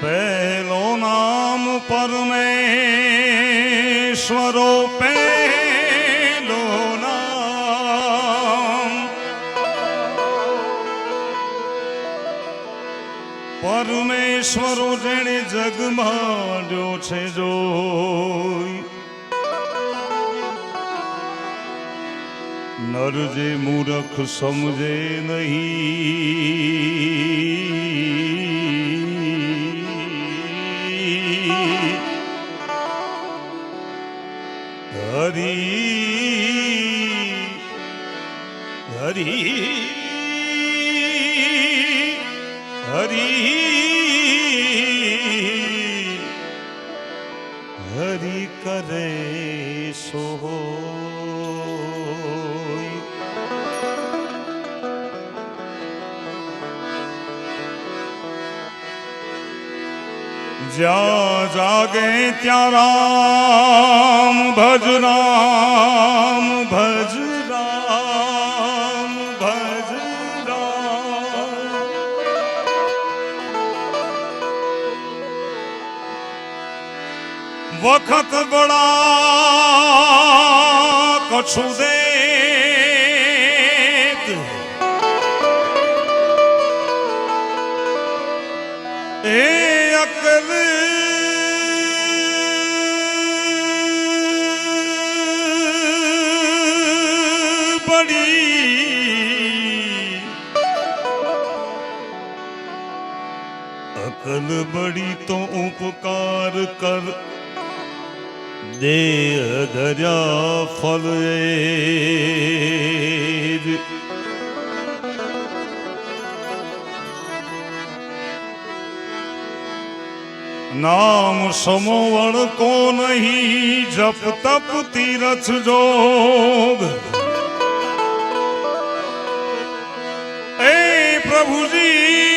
પહેલો નામ પરમેશ્વરો પહેલો નામ પરમેશ્વરો જેણે જગમાંડ્યો છે જોઈ નર જે મૂરખ સમજે નહીં હરી હરી હરી હરી કરે સો જ્યાં જાગે ત્યાં રામ ભજ રામ ભજ રામ ભજ રામ વખત બડા કછું દેત એ અકલ અકલ બડી તો ઉપકાર કર દે ધર્યા ફલ નામ સમોવણ કો નહીં જપ તપ તીરથ જોગ એ પ્રભુજી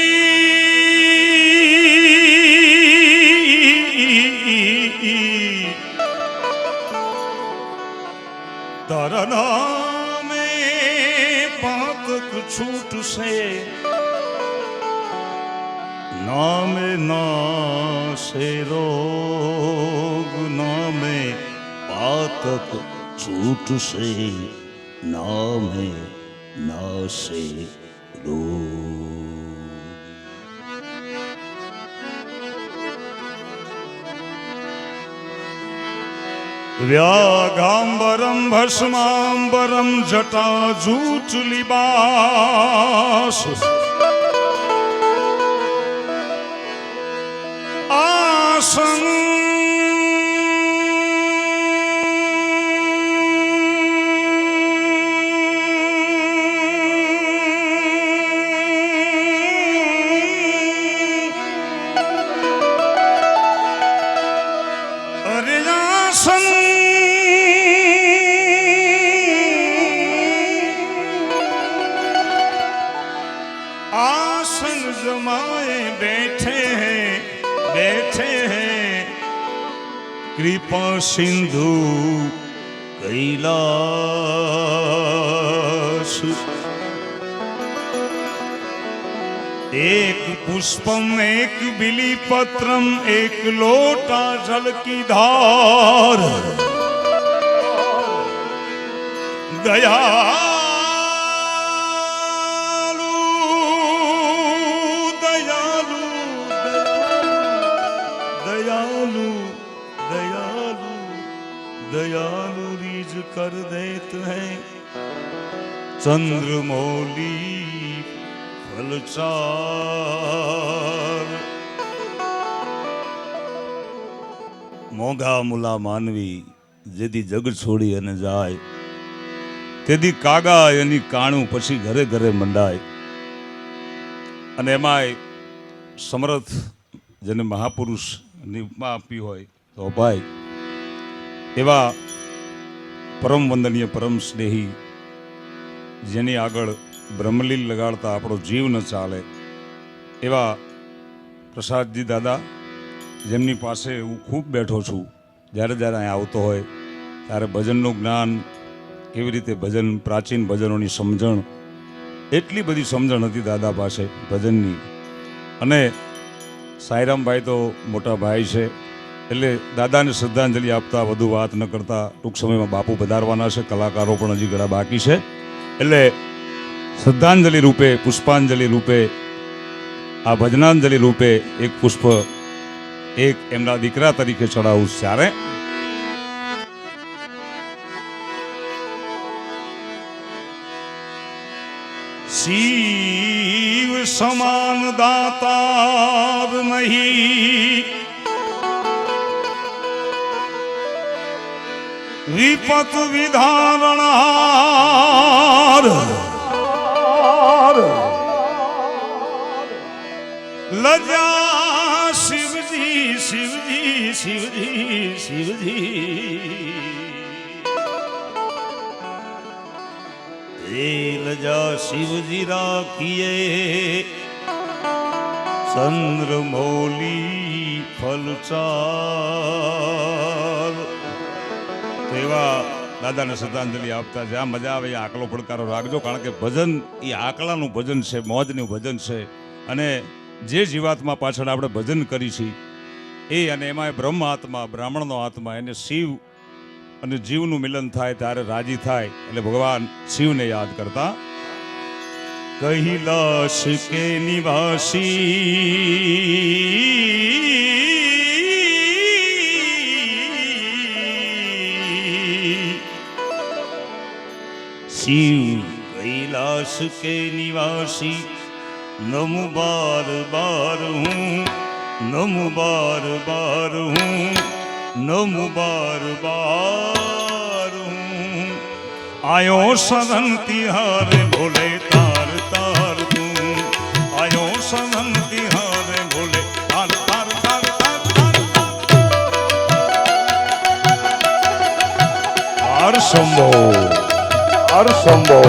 તારા નામે પાતક છૂટ છે નામે નાશે રોગ નામે પાતક છૂટશે નામે નાશે રોગ વ્યાઘાંબરમ ભસ્માંબરમ જટા જૂટ લિબાસ આસન અરે આસન आसन जमाए बैठे हैं कृपा सिंधु कैलाश एक पुष्पम एक बिली पत्रम एक लोटा जल की धार दया दयालु रीज कर देते हैं चंद्रमौली फलचार मोगा मुला मानवी जेदी जग छोड़ी अने जाय तेदी कागा एनी काणू पछी घरे घरे मंडाय अने एमाय સમર્થ જેને મહાપુરુષની ઉપમા આપી હોય તો ભાઈ એવા પરમ વંદનીય પરમ સ્નેહી જેની આગળ બ્રહ્મલીલ લગાડતા આપણો જીવ ન ચાલે એવા પ્રસાદજી દાદા, જેમની પાસે હું ખૂબ બેઠો છું. જ્યારે જ્યારે અહીંયા આવતો હોય ત્યારે ભજનનું જ્ઞાન, કેવી રીતે ભજન, પ્રાચીન ભજનોની સમજણ, એટલી બધી સમજણ હતી દાદા પાસે ભજનની. અને સાંઈરામભાઈ તો મોટા ભાઈ છે, એટલે દાદાને શ્રદ્ધાંજલિ આપતા વધુ વાત ન કરતા ટૂંક સમયમાં બાપુ પધારવાના છે, કલાકારો પણ હજી ઘણા બાકી છે, એટલે શ્રદ્ધાંજલિ રૂપે, પુષ્પાંજલિ રૂપે, આ ભજનાંજલિ રૂપે એક પુષ્પ એક એમના દીકરા તરીકે ચડાવું. ત્યારે શિવ સમાન દાતાર નહીં, વિપત વિધારણાર, લજા શિવજી શિવજી શિવજી શિવજી, લજા શિવજી રાખીએ ચંદ્રમૌલી ફલચાર. એવા દાદાને શ્રદ્ધાંજલિ આપતા જ્યાં મજા આવે આકલો પડકારો રાખજો, કારણ કે ભજન એ આકલાનું ભજન છે, મોજનું ભજન છે. અને જે જીવાત્મા પાછળ આપણે ભજન કરી છીએ એ, અને એમાં બ્રહ્મ આત્મા, બ્રાહ્મણનો આત્મા, એને શિવ અને જીવનું મિલન થાય ત્યારે રાજી થાય. એટલે ભગવાન શિવને યાદ કરતા કૈલાશ કે નિવાસી શિવ, कैलाश के निवासी, नमो बार बार हूँ, नमो बार बार हूँ, नमो बार बार हूँ. आयो सदन तिहारे भोले तार तार तू, आयो सदन तिहारे भोले तार तार तार तार तार. हर शंभो, हर शंभो.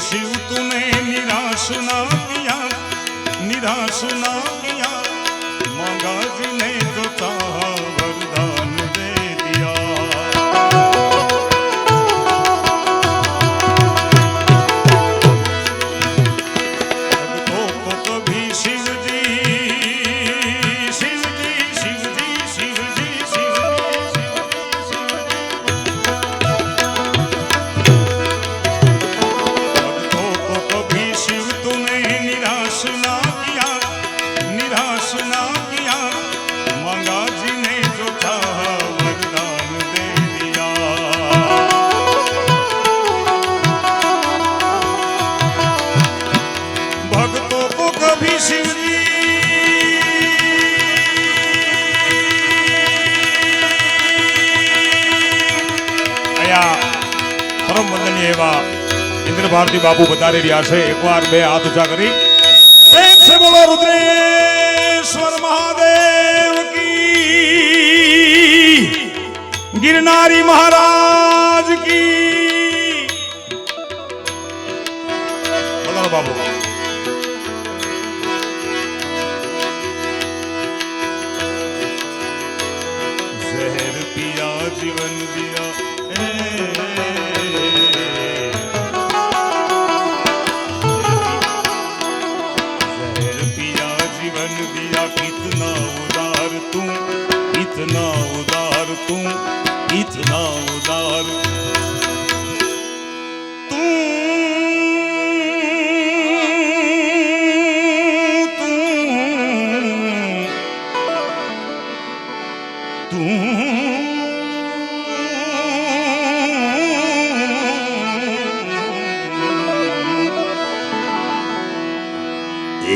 शिव तूने निराश ना किया, निराश ना किया, मांगा जिने जो चाहा वरदान दे दिया. भक्तों को कभी शिव जी शिव जी शिव जी शिव जी शिव जी. પરમ વંદનીય એવા ઇન્દ્ર ભારતી બાપુ બતાવી રહ્યા છે. એકવાર બે હાથ ઊંચા કરી પ્રેમ સે બોલો રુદ્રેશ્વર મહાદેવ કી, गिरनारी महाराज की. बोलो बाबू. जहर पिया जीवन दिया, जहर पिया जीवन दिया, कितना उदार तू, इतना उदार तू, इतना उदार तू, तू ए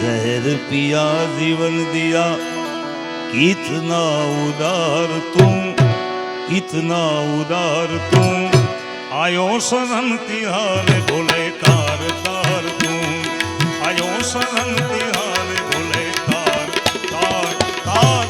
जहर पिया जीवन दिया, कितना उदार तुम, कितना उदार तुम, आयो सनन तिहारे बोले तार तार तुम, आयो सनन तिहारे बोले तार तार तार।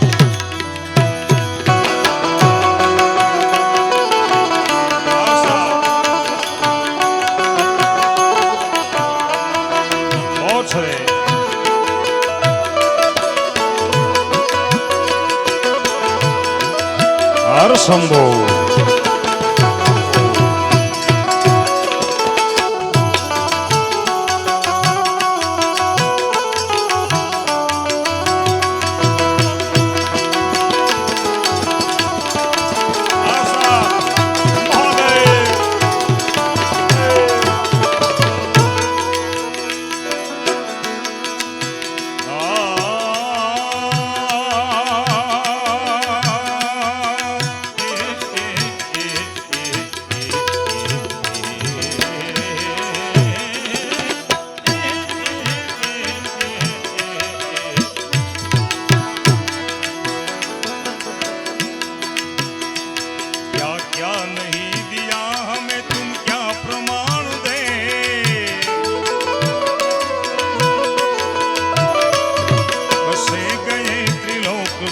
हर शंभो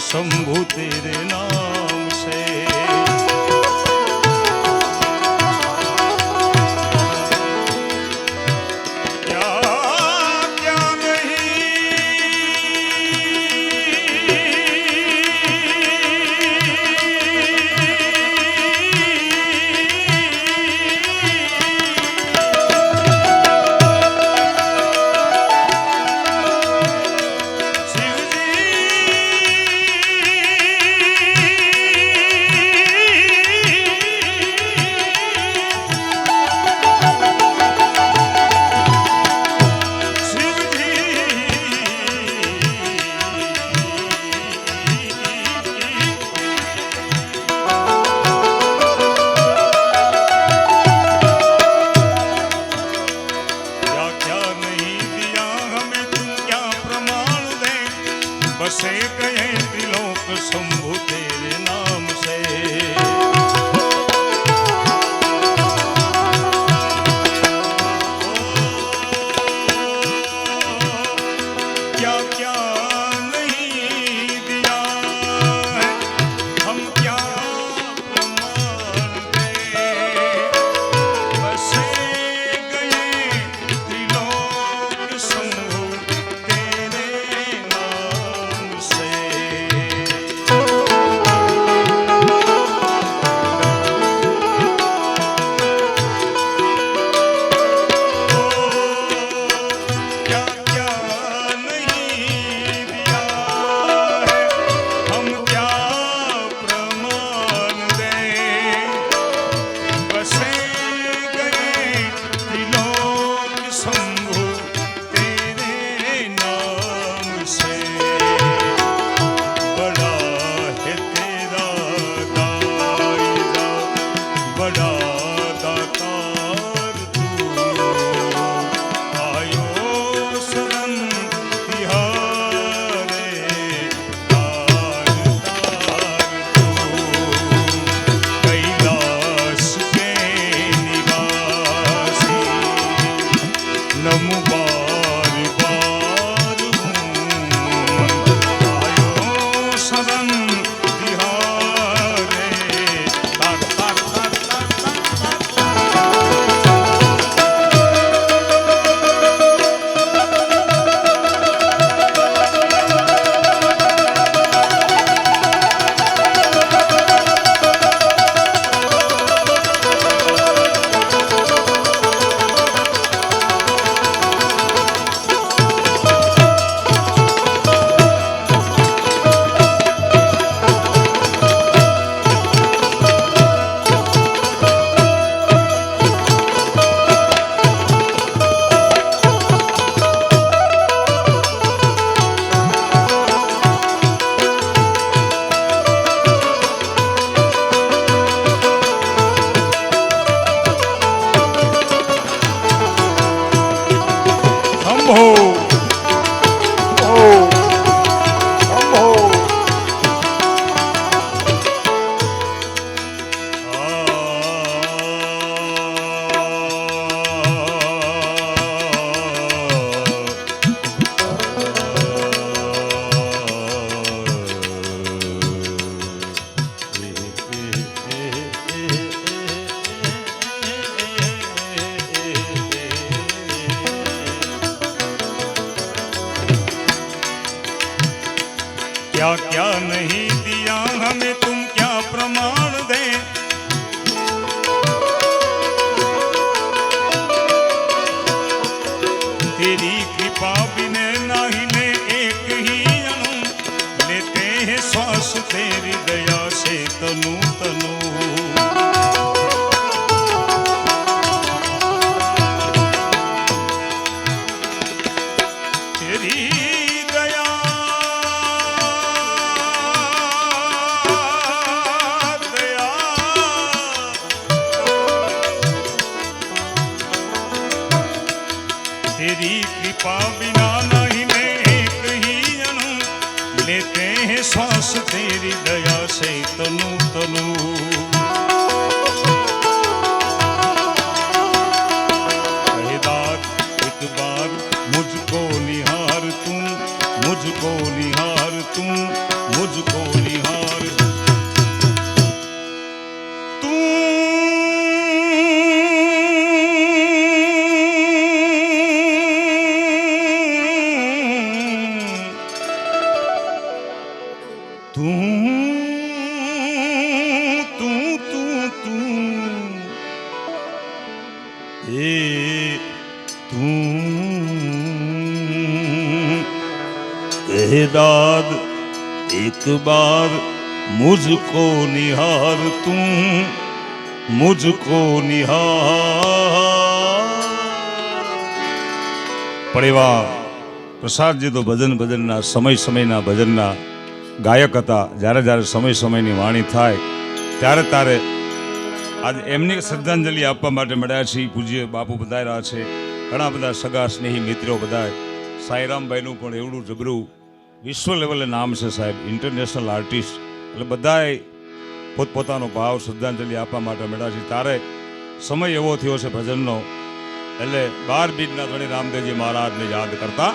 शंभु तेरे नाम से। क्या क्या बसे गए त्रिलोक शंभु तेरे नाम से। क्या क्या नहीं दिया है, हम क्या प्रमाण दें, बसे गए त्रिलोक शंभु तेरे नाम से। क्या क्या नहीं दिया हमें तुम क्या प्रमाण दे। तेरी कृपा बिने नाही ले एक ही अणु, लेते हैं श्वास तेरी दया से तनु तनु। तेरी दया दया तेरी कृपा बिना नहीं मैं एक ही अणु, लेते हैं श्वास तेरी दया से तनु तनु। एक बार मुझको निहार तू, मुझको निहार तू, मुझको निहार तू। तू तू तू तू ए तू कह दाद एक बार मुझको निहार तू, मुझको निहार। પણ એવા પ્રસાદજી તો ભજનના સમયના ભજનના ગાયક હતા. જ્યારે જ્યારે સમયની વાણી થાય ત્યારે તારે આજે એમની શ્રદ્ધાંજલિ આપવા માટે મળ્યા છીએ. પૂજ્ય બાપુ બધાયા છે, ઘણા બધા સગા સ્નેહી મિત્રો બધા. સાંઈરામભાઈનું પણ એવડું જબરું વિશ્વ લેવલે નામ છે સાહેબ, ઇન્ટરનેશનલ આર્ટિસ્ટ. એટલે બધાએ પોતપોતાનો ભાવ શ્રદ્ધાંજલિ આપવા માટે મળ્યા છે. તારે સમય એવો થયો છે ભજનનો, એટલે 12 બીજના ધણી રામદેવજી મહારાજને યાદ કરતા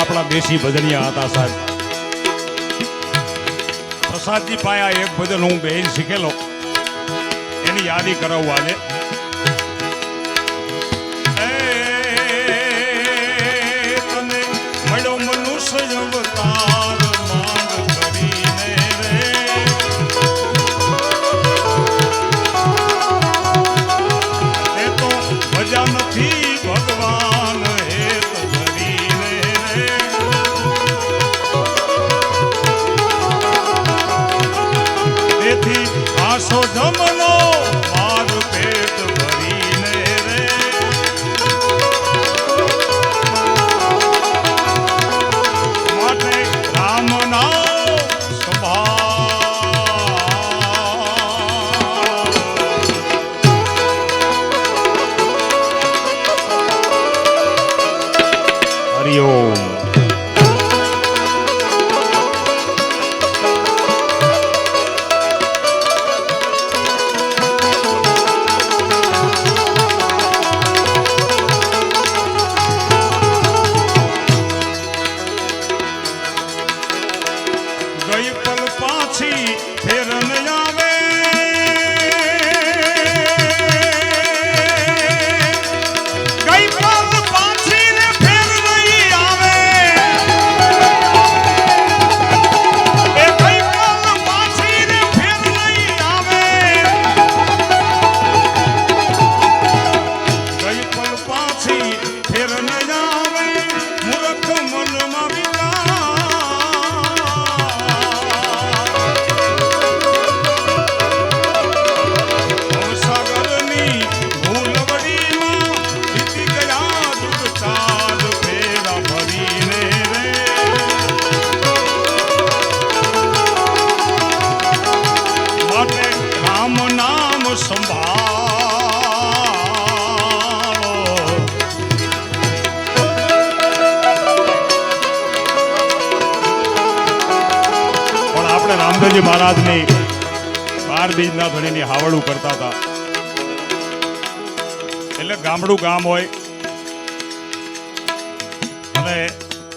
આપણા દેશી ભજનિયા હતા સાહેબ. પ્રસાદજી પાયા એક ભજન હું બેન શીખેલો એની યાદી કરાવવા આજે. તને મળ્યો મનુષ્ય અવતાર માંગ કરીને રે, એ તો મજા નથી ભગવાન હેત ધરીને રે. તેથી આસો જમનો માર પેટ ભરીને રે. માટે રામ નામ સંભાળ. હરિઓમ. ગઈ પલ પાછી ફેર ન આવે, ગઈ પલ પાછી ને ફેર નહીં આવે, એ ગઈ પલ પાછી ને ફેર નહીં આવે, ગઈ પલ પાછી ફેર ન આવે. મૂર્ખ મનમાં રામદેવજી મહારાજની 12 બીજના ધણીની હાવડું કરતા હતા. એટલે ગામડું ગામ હોય અને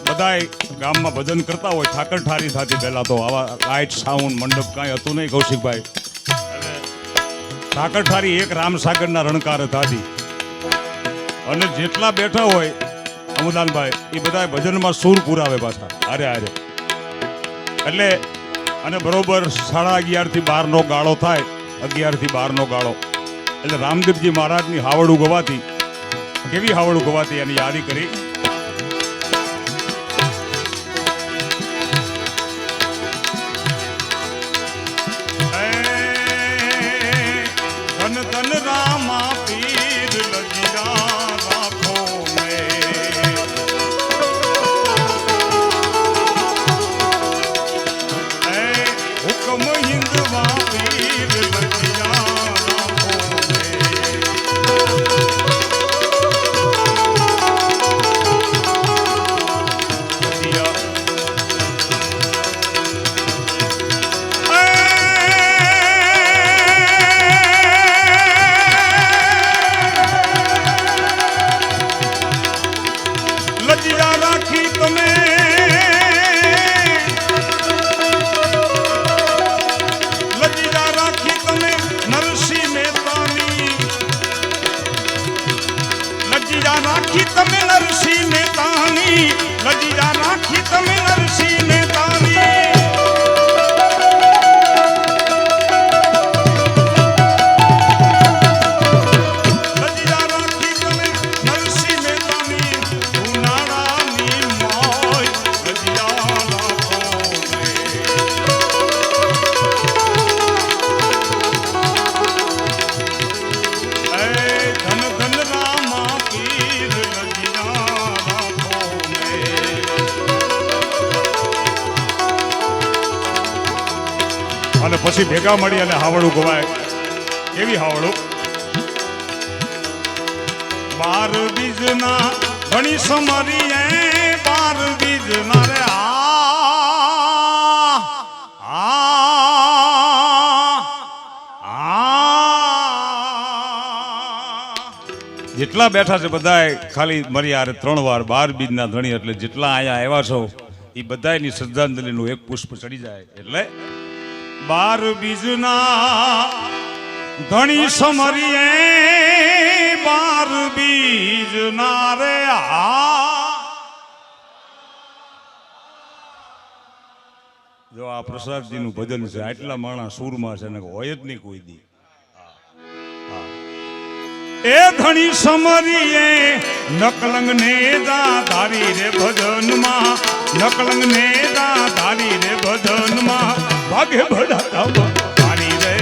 બધાય ગામમાં ભજન કરતા હોય. ઠાકર ઠારી થતી પહેલા તો આવા લાઇટ સાઉન્ડ મંડપ કાંઈ હતું નહીં કૌશિકભાઈ. ઠાકર ઠારી એક રામસાગરના રણકાર થતી અને જેટલા બેઠા હોય અમુદાનભાઈ એ બધા ભજનમાં સૂર પુરાવે પાછા હારે હારે. એટલે અને બરોબર 11:30 થી 12 નો ગાળો થાય, 11 થી 12 નો ગાળો એટલે રામદેવજી મહારાજની હાવડું ગવાતી. કેવી હાવડું ગવાતી એની યાદી કરી. ધન ધન રામા પીર લજિયા રાખો મેં, હુકમ હિંદવા પીર લજિયા રાખો લજિયા રાખી તમે, લજિયા રાખી તમે નરસિંહ મહેતાની, લજિયા રાખી તમે નરસિંહ મહેતાની, લજિયા રાખી તમે નરસિંહ મહેતાની. અને પછી ભેગા મળી અને હાવડું ગવાય. કેવી હાવડું. 12 બીજના ઘણી સમરી, 12 બીજના રે જેટલા બેઠા છે બધાય ખાલી મારી આરે 3 વાર 12 બીજના ધણી એટલે જેટલા અહીંયા આવ્યા છો એ બધાયની શ્રદ્ધાંજલિનું એક પુષ્પ ચડી જાય એટલે 12 બીજના ધણી સમરીએ 12 બીજના રે જો આ પ્રસાદજીનું ભજન છે આટલા માણસ સુરમાં છે ને હોય જ નહીં કોઈ દી એ ધણી સમરીએ નકલંગ ને ધારી રે ભજનમાં નકલંગ ને ધારી રે ભજનમાં ભાગે ભડાતા ધારી રે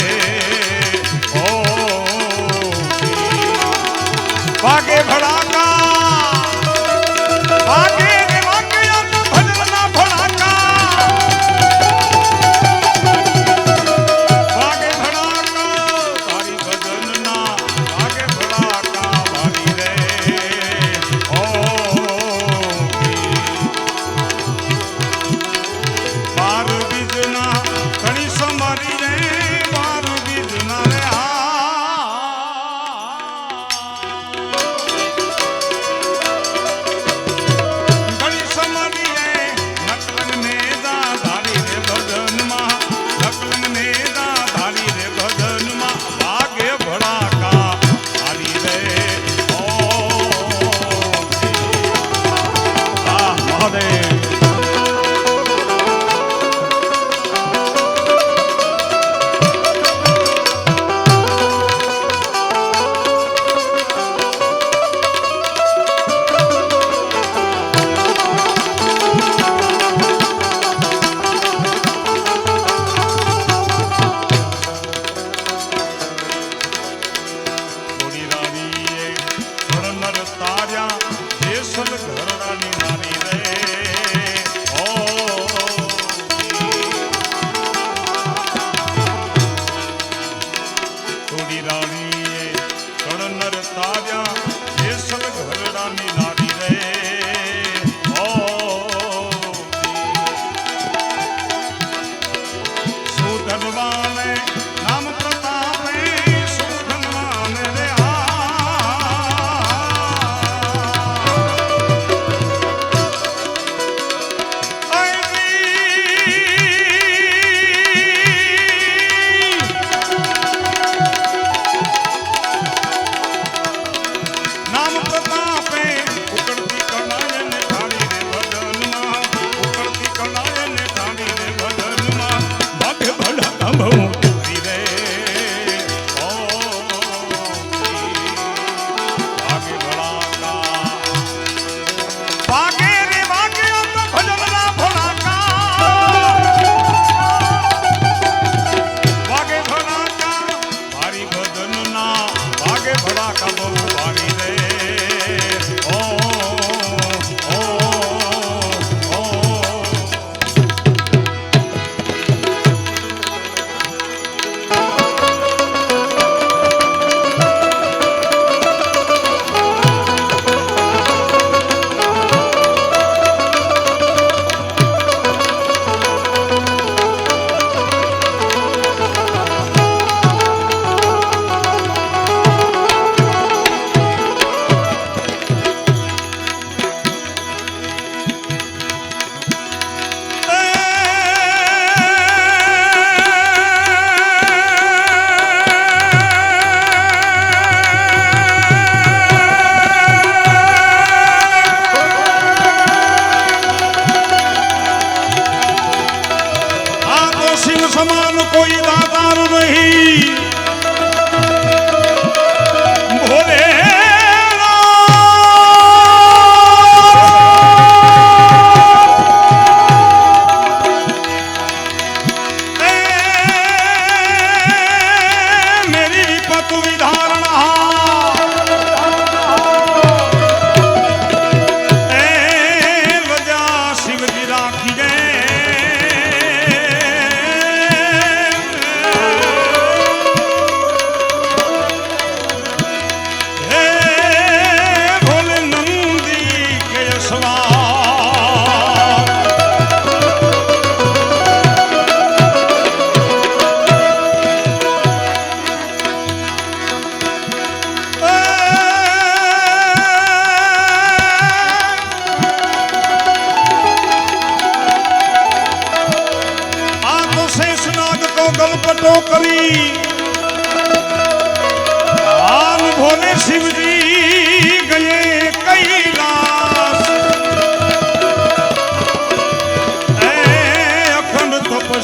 ઓ ભાગે ભડાકા ભાગે રે ભાગે ભજનના ભડાકા ભાગે ભડાકા તારી ભજનના ભાગે ભડાકા ભારી રે ઓ 12 બીજના ઘણી સમારી રે 12 બીજના રે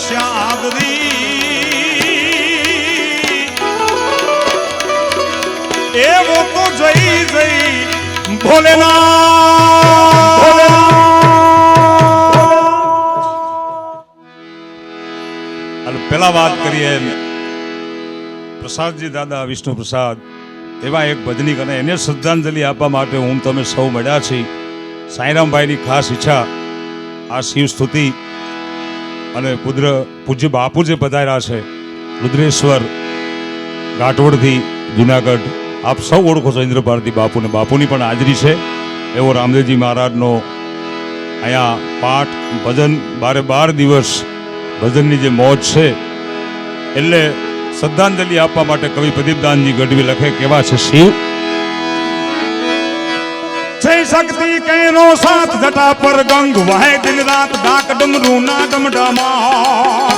શ્યાદરી એવો તો જઈ જઈ ભોલેનાથ. પેલા વાત કરીએ પ્રસાદજી દાદા વિષ્ણુ પ્રસાદ એવા એક ભજનીક અને એને શ્રદ્ધાંજલિ આપવા માટે હું તમે સૌ મળ્યા છીએ. સાંઈરામભાઈની ખાસ ઈચ્છા આ શિવ સ્તુતિ અને પૂજ્ય બાપુ જે પધાર્યા છે રુદ્રેશ્વર ગાંઠવડથી જુનાગઢ, આપ સૌ ઓળખો છો ઇન્દ્ર ભારતી બાપુને, બાપુની પણ હાજરી છે. એવો રામદેવજી મહારાજનો અહીંયા પાઠ ભજન 12 દિવસ ભજનની જે મોજ છે એટલે શ્રદ્ધાંજલિ આપવા માટે કવિ પ્રદીપદાનજી ગઢવી લખે કેવા છે શિવ. જય શક્તિ કેનો સાથ જટા પર ગંગ વહે દિન રાત ડાક ડમરૂ ના ડમડમા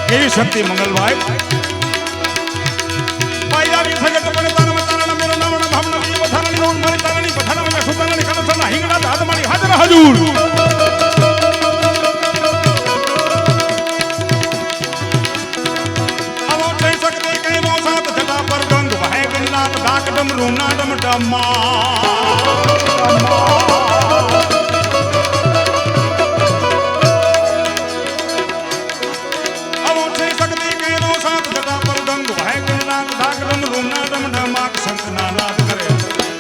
કેવી શક્તિ મંગલભાઈ પાયાવી સગત પણ તારમ તારણ મેરો નામણ ભાવન વી વથારણી રોણ મારી તારણી પથારણ મે સુતારણી કનસના હિંગડા હાથ મારી હાજર હજુર આવો જઈ શકતે કે નો સાત જટા પર ગંગ વહે ગંગનાથ ડાક ડમરૂ ના ડમડમા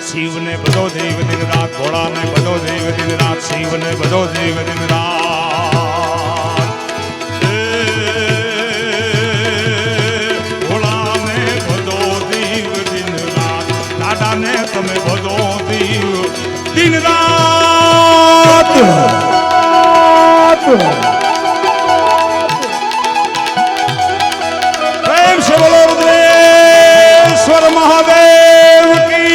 शिव ने बधो देव दिन रात भोला ने बधो देव दिन रात शिव ने बधो देव दिन रात भोला ने बधो देव दिन रात दादा ने तमे बधो देव दिन रात. प्रेम से बोलो रुद्रेश्वर महादेव की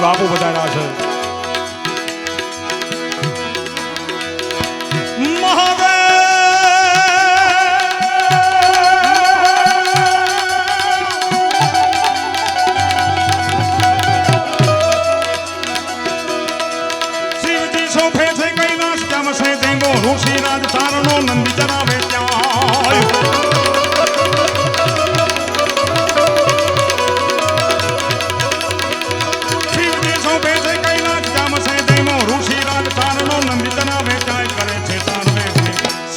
બાપુ બધાના છે. શિવજી સોફે છે કૈલાસ શ્યામ છે દેંગો ઋષિ રાજ ચારણો નંદી ચરાવે ત્યાં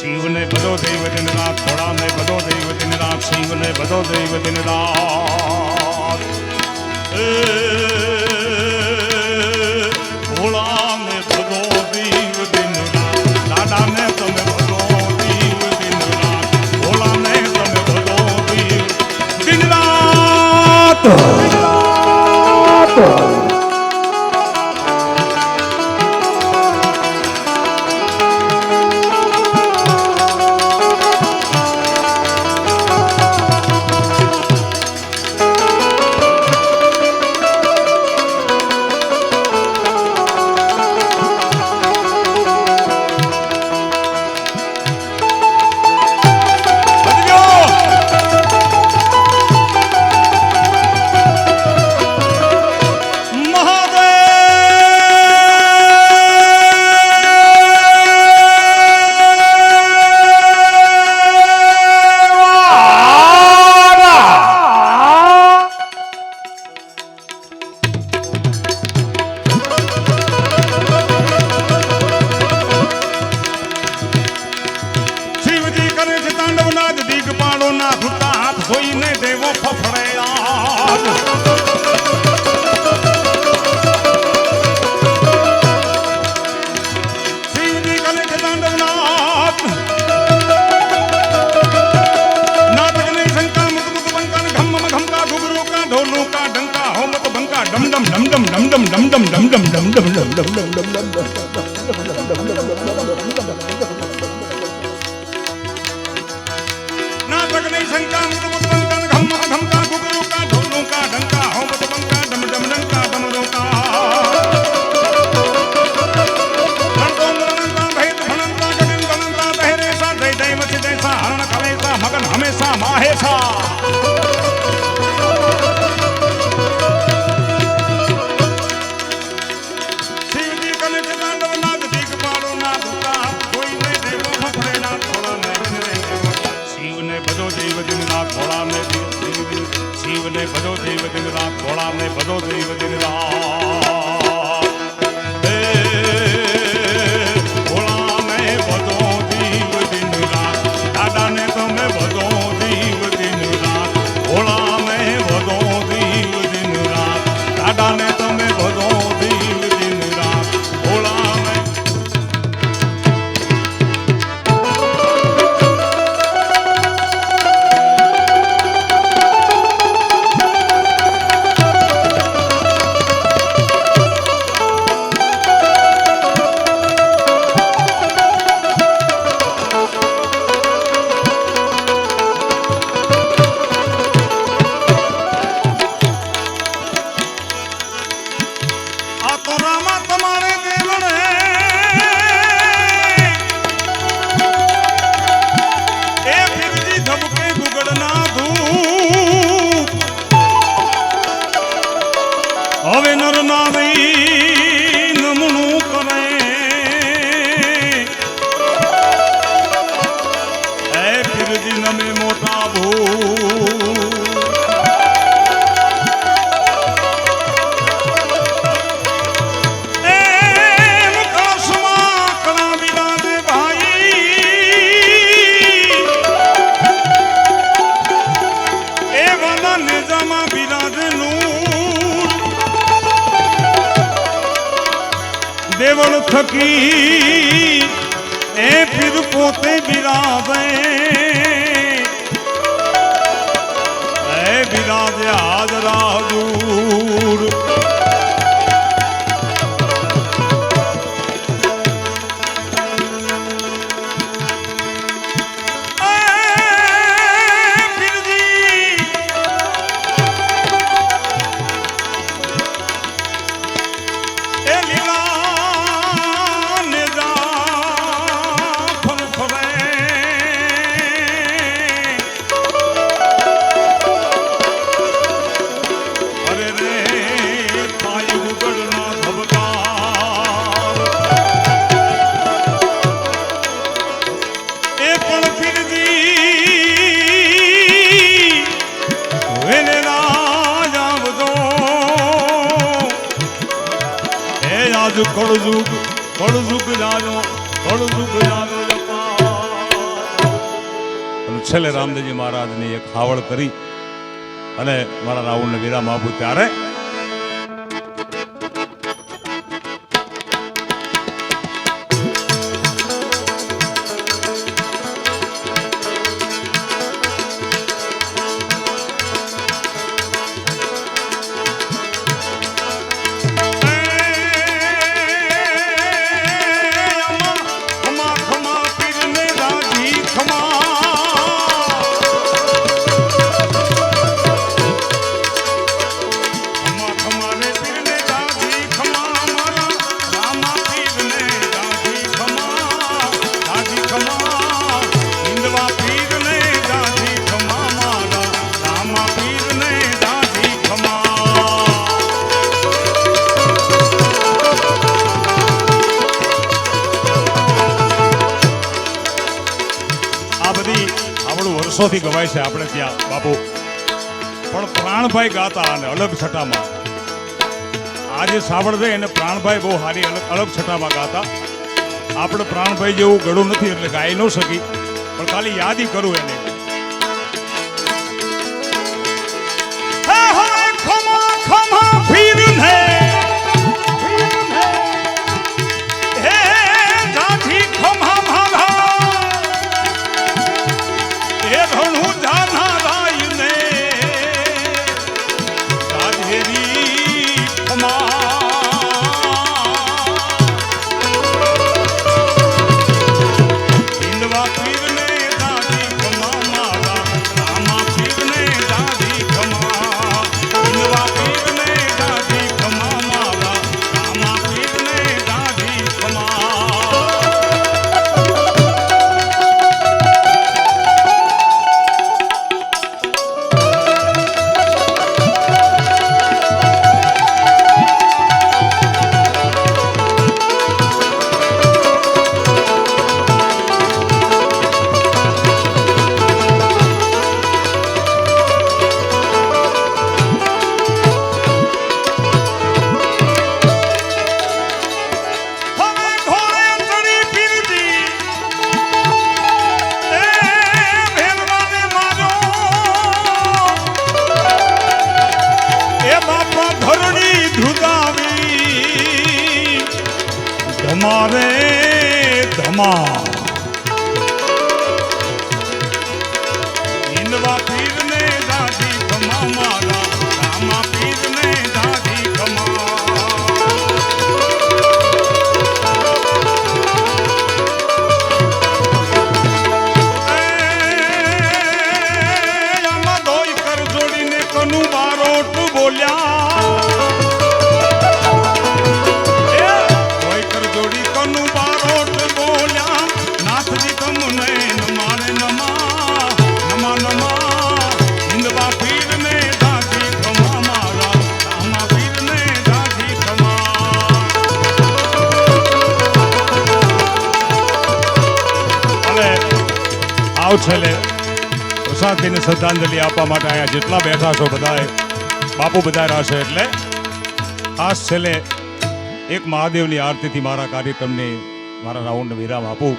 शिव ने बधो देव दिन रात भोला ने बधो देव दिन रात शिव ने बधो देव दिन रात भोला ने बधो देव दिन रात दादा ने तमे बधो देव दिन रात भोला ने तमे बधो देव दिन रात. नाटक नहीं शंका मुझ घम धमका गुगरों का ढोलों का ढंका हो मत बंका डम डम डंका डमरों का मगन हमेशा माहेशा शिव जी कने के तांडव नाद दीक पाड़ो ना दुका कोई ने देवो फफड़े ना थोड़ा ने शिव ने बजो देव दिन रात थोड़ा ने शिव ने बजो देव दिन रात थोड़ा ने बजो देव दिन रात देवल थकी ए फिर पोते बिराजे ए बिराजे हाजरा दूर છેલ્લે રામદેવજી મહારાજની એક હાવળ કરી અને મારા રાવણને વિરામ આપું ત્યારે વર્ષોથી ગવાય છે આપણે ત્યાં બાપુ પણ પ્રાણભાઈ ગાતા અને અલગ છટામાં આજે સાંભળશે એને પ્રાણભાઈ બહુ સારી અલગ છટામાં ગાતા આપણે પ્રાણભાઈ જેવું ગળું નથી એટલે ગાઈ ન શકી પણ ખાલી યાદી કરું એને અમારે ધમા હિંદવા પીરને દાદી ખમા મારા રામા પીરને દાદી ખમા આમાં દોઈ કર જોડીને કનું બારોટ બોલ્યા છેલ્લે પ્રસાદજીને શ્રદ્ધાંજલિ આપવા માટે અહીંયા જેટલા બેઠા છો બધાએ બાપુ બધાયા છે એટલે ખાસ છેલ્લે એક મહાદેવની આરતીથી મારા કાર્યક્રમને મારા રાઉન્ડને વિરામ આપું.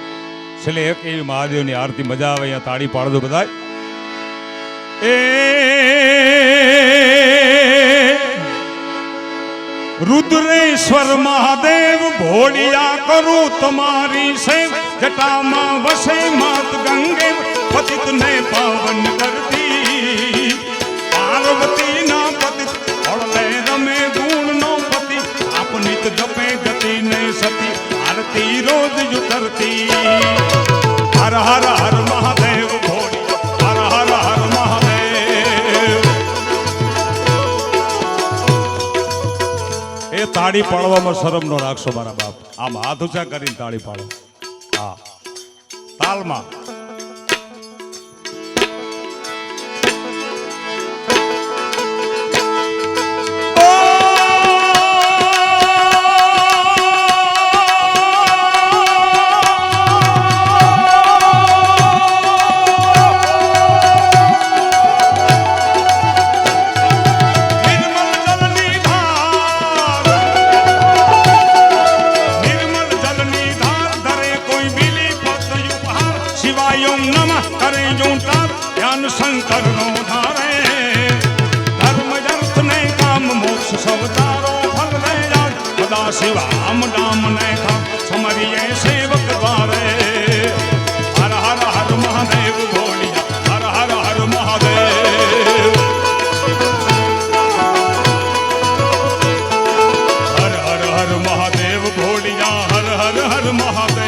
છેલ્લે એક એવી મહાદેવની આરતી મજા આવે અહીંયા તાળી પાડજો બધા. એ રુદ્રેશ્વર મહાદેવ ભોળિયા કરું તમારી સેવ જટામાં વસે માત ગંગે પતિત ને પાવન કરતી પાર્વતી ના પતિત ઓળલે રમે ગુણ નો પતિ આપનિત જપે ગતિ ને સતી આરતી રોજ ઉતરતી હર હર હર મહાદેવ ભોળિયા હર હર હર મહાદેવ. એ તાળી પાડવામાં શરમ નો રાખશો મારા બાપ. આમ હાથ ઊંચા કરીને તાળી પાડો. હા તાલમાં શંકર નો ધારે ધર્મ અર્થ ને કામ મોક્ષ સવતારો ફલ દે સદા શિવામ નામ ને કામ સમરિયે સેવક દ્વારે હર હર હર મહાદેવ ભોળિયા હર હર હર મહાદેવ હર હર હર મહાદેવ ભોળિયા હર હર હર મહાદેવ.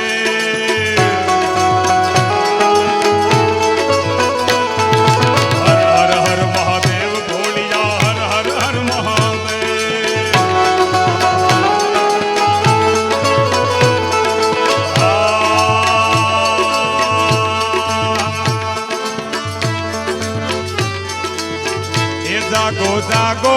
જાગો જાગો